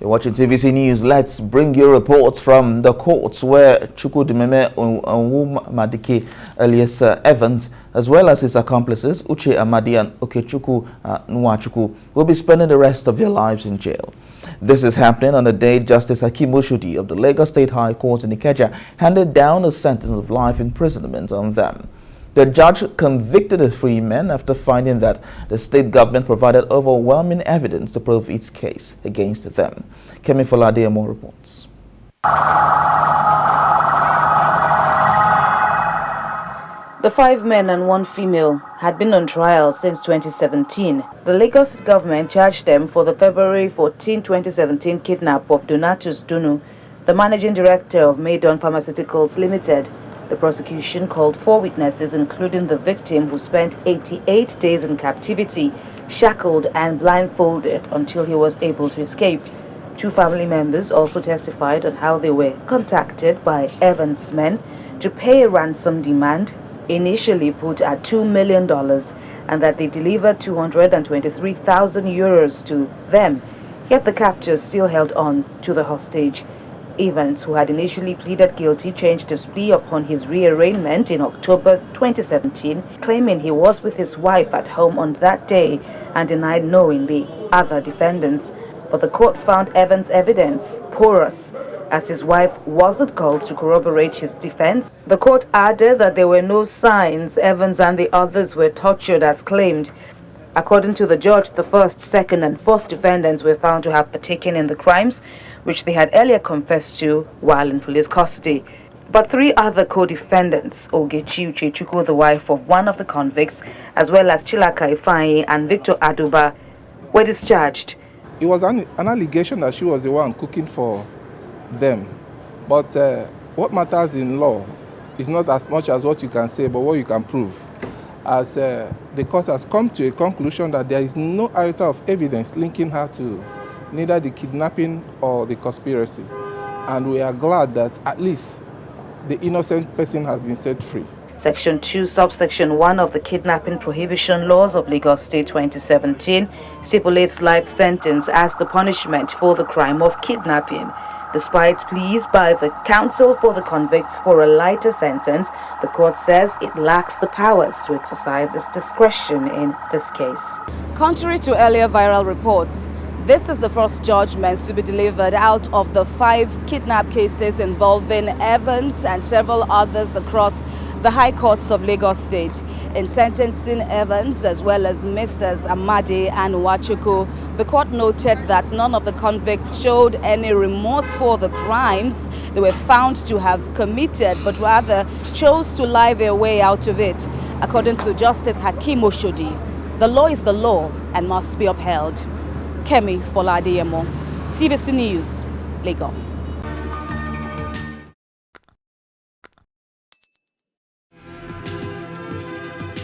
You're watching TVC News. Let's bring you reports from the courts where Chukwudimeme Onwumadike alias Evans, as well as his accomplices Uche Amadi and Okechukwu Nwachukwu, will be spending the rest of their lives in jail. This is happening on the day Justice Hakeem Oshodi of the Lagos State High Court in Ikeja handed down a sentence of life imprisonment on them. The judge convicted the three men after finding that the state government provided overwhelming evidence to prove its case against them. Kemi Foladeyemo reports. The 5 men and 1 female had been on trial since 2017. The Lagos State government charged them for the February 14, 2017 kidnap of Donatus Dunu, the managing director of Maidon Pharmaceuticals Limited. The prosecution called 4 witnesses, including the victim, who spent 88 days in captivity, shackled and blindfolded until he was able to escape. 2 family members also testified on how they were contacted by Evans' men to pay a ransom demand, initially put at $2 million, and that they delivered 223,000 euros to them. Yet the captors still held on to the hostage. Evans, who had initially pleaded guilty, changed his plea upon his rearraignment in October 2017, claiming he was with his wife at home on that day and denied knowing the other defendants. But the court found Evans' evidence porous, as his wife wasn't called to corroborate his defense. The court added that there were no signs Evans and the others were tortured as claimed. According to the judge, the 1st, 2nd, and 4th defendants were found to have partaken in the crimes, which they had earlier confessed to while in police custody. But 3 other co-defendants, Ogechi Uchechukwu, the wife of one of the convicts, as well as Chilaka Ifeanyi and Victor Aduba, were discharged. It was an allegation that she was the one cooking for them. But what matters in law is not as much as what you can say, but what you can prove. As the court has come to a conclusion that there is no iota of evidence linking her to neither the kidnapping or the conspiracy. And we are glad that at least the innocent person has been set free. Section 2, subsection 1 of the Kidnapping Prohibition Laws of Lagos State 2017 stipulates life sentence as the punishment for the crime of kidnapping. Despite pleas by the counsel for the convicts for a lighter sentence, the court says it lacks the powers to exercise its discretion in this case. Contrary to earlier viral reports, this is the first judgment to be delivered out of the 5 kidnap cases involving Evans and several others across the High Courts of Lagos State. In sentencing Evans as well as Mrs. Amadi and Nwachukwu, the court noted that none of the convicts showed any remorse for the crimes they were found to have committed, but rather chose to lie their way out of it. According to Justice Hakeem Oshodi, the law is the law and must be upheld. Kemi Foladeyemo, TVC News, Lagos.